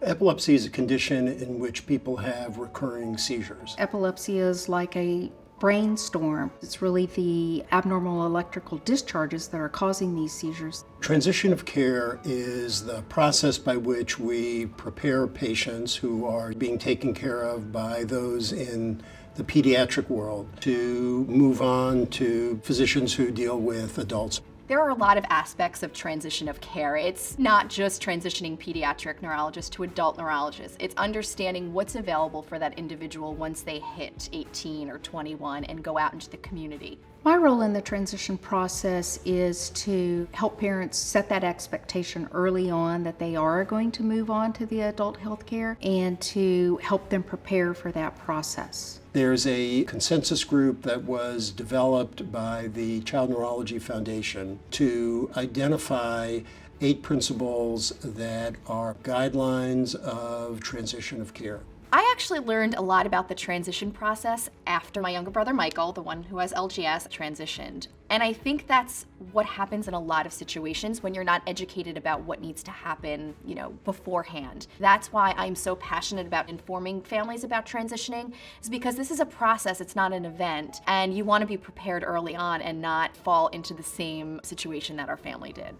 Epilepsy is a condition in which people have recurring seizures. Epilepsy is like a brainstorm. It's really the abnormal electrical discharges that are causing these seizures. Transition of care is the process by which we prepare patients who are being taken care of by those in the pediatric world to move on to physicians who deal with adults. There are a lot of aspects of transition of care. It's not just transitioning pediatric neurologists to adult neurologists. It's understanding what's available for that individual once they hit 18 or 21 and go out into the community. My role in the transition process is to help parents set that expectation early on that they are going to move on to the adult health care and to help them prepare for that process. There's a consensus group that was developed by the Child Neurology Foundation to identify 8 principles that are guidelines of transition of care. I actually learned a lot about the transition process after my younger brother Michael, the one who has LGS, transitioned. And I think that's what happens in a lot of situations when you're not educated about what needs to happen, beforehand. That's why I'm so passionate about informing families about transitioning, is because this is a process, it's not an event, and you want to be prepared early on and not fall into the same situation that our family did.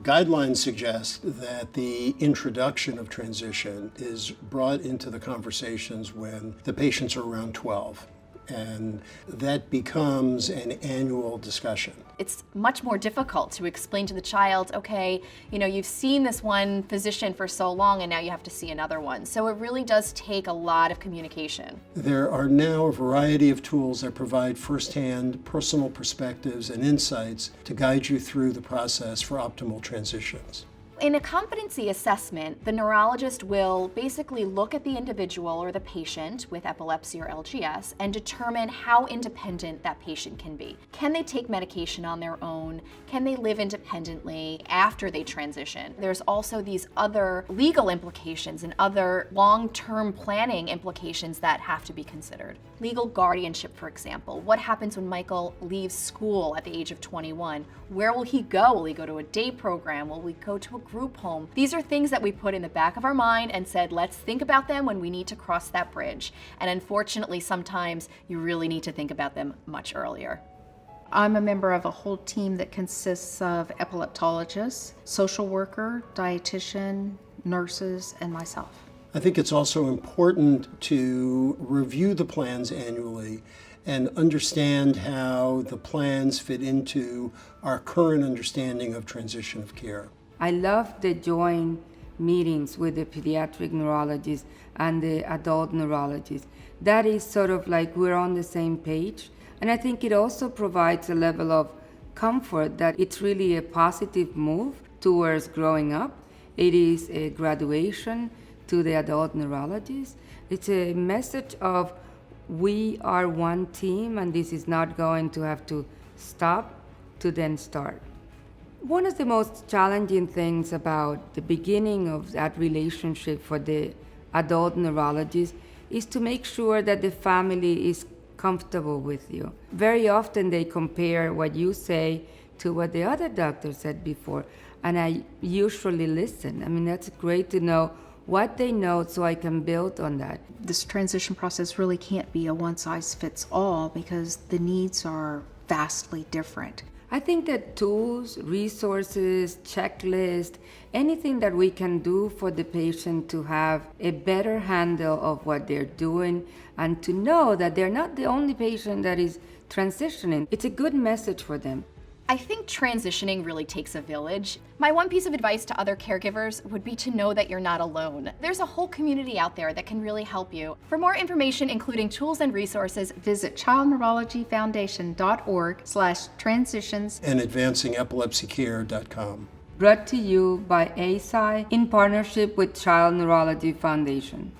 Guidelines suggest that the introduction of transition is brought into the conversations when the patients are around 12, and that becomes an annual discussion. It's much more difficult to explain to the child, okay, you've seen this one physician for so long and now you have to see another one. So it really does take a lot of communication. There are now a variety of tools that provide firsthand personal perspectives and insights to guide you through the process for optimal transitions. In a competency assessment, the neurologist will basically look at the individual or the patient with epilepsy or LGS and determine how independent that patient can be. Can they take medication on their own? Can they live independently after they transition? There's also these other legal implications and other long-term planning implications that have to be considered. Legal guardianship, for example. What happens when Michael leaves school at the age of 21? Where will he go? Will he go to a day program? Will we go to a group home? These are things that we put in the back of our mind and said, let's think about them when we need to cross that bridge. And unfortunately, sometimes you really need to think about them much earlier. I'm a member of a whole team that consists of epileptologists, social worker, dietitian, nurses, and myself. I think it's also important to review the plans annually and understand how the plans fit into our current understanding of transition of care. I love the joint meetings with the pediatric neurologist and the adult neurologist. That is sort of like we're on the same page. And I think it also provides a level of comfort that it's really a positive move towards growing up. It is a graduation to the adult neurologist. It's a message of we are one team and this is not going to have to stop to then start. One of the most challenging things about the beginning of that relationship for the adult neurologist is to make sure that the family is comfortable with you. Very often they compare what you say to what the other doctor said before, and I usually listen. I mean, that's great to know what they know so I can build on that. This transition process really can't be a one-size-fits-all because the needs are vastly different. I think that tools, resources, checklists, anything that we can do for the patient to have a better handle of what they're doing and to know that they're not the only patient that is transitioning. It's a good message for them. I think transitioning really takes a village. My one piece of advice to other caregivers would be to know that you're not alone. There's a whole community out there that can really help you. For more information, including tools and resources, visit childneurologyfoundation.org/transitions and advancingepilepsycare.com. Brought to you by Eisai in partnership with Child Neurology Foundation.